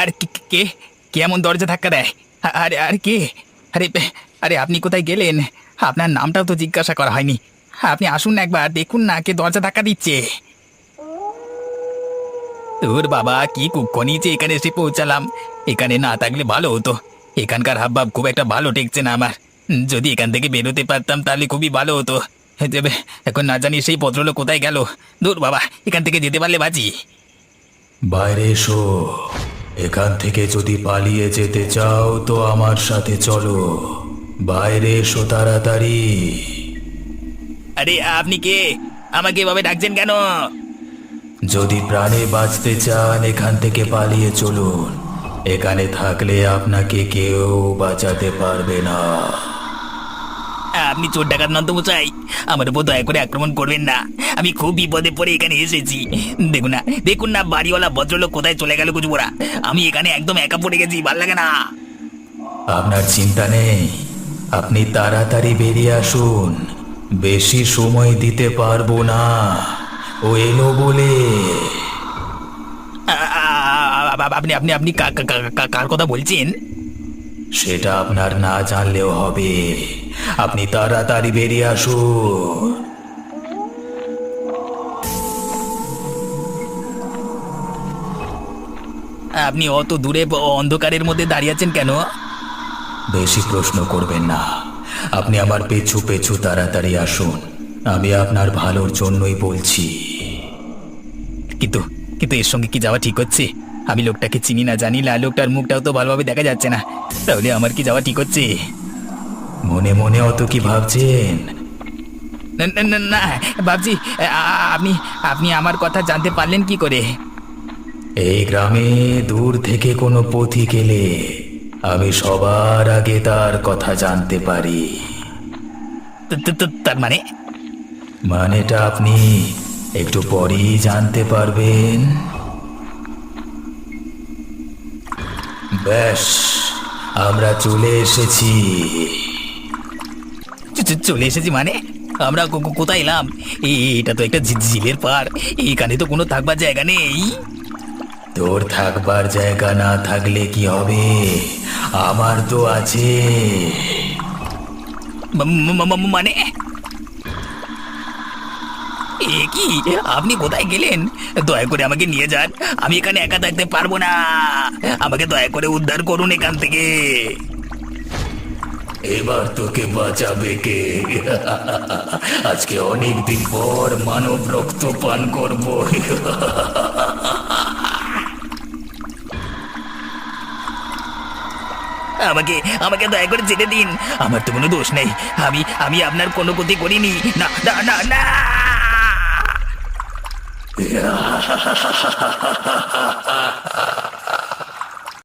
আর কে কে কে এমন দরজা ধাক্কা দেয়? আরে আর কে? আরে আরে আপনি কোথায় গেলেন? আপনার নামটাও তো জিজ্ঞাসা করা হয়নি। আপনি আসুন না, একবার দেখুন না কে দরজা ধাক্কা দিচ্ছে। তোর বাবা, কি কুক্ষণই যে এখানে এসে পৌঁছালাম। এখানে না থাকলে ভালো হতো। এখানকার হাবভাব খুব একটা ভালো ঠেকছে না আমার। যদি এখান থেকে বেরোতে পারতাম তাহলে খুবই ভালো হতো। তবে এখন না জানি সেই ভদ্রলোক কোথায় গেল। দূর বাবা, এখান থেকে যেতে পারলে বাঁচি। বাইরে এসো। এখান থেকে যদি পালিয়ে যেতে চাও তো আমার সাথে চলো। বাইরে এসো তাড়াতাড়ি। আরে আপনি কে? আমাকে এভাবে ডাকছেন কেন? যদি প্রাণে বাঁচতে চান এখান থেকে পালিয়ে চলুন। এখানে থাকলে আপনাকে কেউ বাঁচাতে পারবে না। আপনি চোর ডাকাত নন তো মশাই। আমার উপর দয়া করে আক্রমণ করবেন না। আমি খুব বিপদে পড়ে এখানে এসেছি। দেখুন না বাড়িওয়ালা ভদ্রলোক কোথায় চলে গেল কুচবোরা। আমি এখানে একদম একা পড়ে গেছি, ভাল লাগে না। আপনার চিন্তা নেই, আপনি তাড়াতাড়ি বেরিয়ে আসুন। বেশি সময় দিতে পারবো না। ও এলো বলে। আপনি আপনি আপনি কার কথা বলছেন? সেটা আপনার না জানলেও হবে। আপনি তাড়াতাড়ি বেরিয়ে আসুন। আপনি অত দূরে অন্ধকারের মধ্যে দাঁড়িয়ে আছেন কেন? বেশি প্রশ্ন করবেন না। আপনি আমার পেছু পেছু তাড়াতাড়ি আসুন। আমি আপনার ভালোর জন্যই বলছি। কিন্তু কিন্তু এর সঙ্গে কি যাওয়া ঠিক হচ্ছে? আমি লোকটাকে চিনি না, জানি না, লোকটার মুখটাও তো ভালোভাবে দেখা যাচ্ছে না। তাহলে আমার কি যাওয়া ঠিক হচ্ছে? মনে মনে অত কি ভাবছেন? না না না না, ভাবছি আপনি আপনি আমার কথা জানতে পারলেন কি করে? এই গ্রামে দূর থেকে কোনো পথিক এলে আমি সবার আগে তার কথা জানতে পারি। তার মানে? মানেটা আপনি একটু পরেই জানতে পারবেন। ব্যাস, আমরা চলে এসেছি। চলে এসেছি মানে? আমরা কোথায় এলাম? এটা তো একটা ঝিলের পার। এখানে তো কোনো থাকবার জায়গা নেই। তোর থাকবার জায়গা না থাকলে কি হবে? আমার তো আছে। মানে এ কি? আপনি কোথায় গেলেন? দয়া করে আমাকে নিয়ে যান। আমি এখানে একা থাকতে পারবো না। আমাকে দয়া করে উদ্ধার করুন এখান থেকে। এবার তোকে বাঁচাবে কে? আজকে অনেক দিন পর মানব রক্ত পান করব। আমাকে আমাকে দয়া করে ছেড়ে দিন। আমার তো কোনো দোষ নেই। আমি আমি আপনার কোনো ক্ষতি করিনি। না না না না।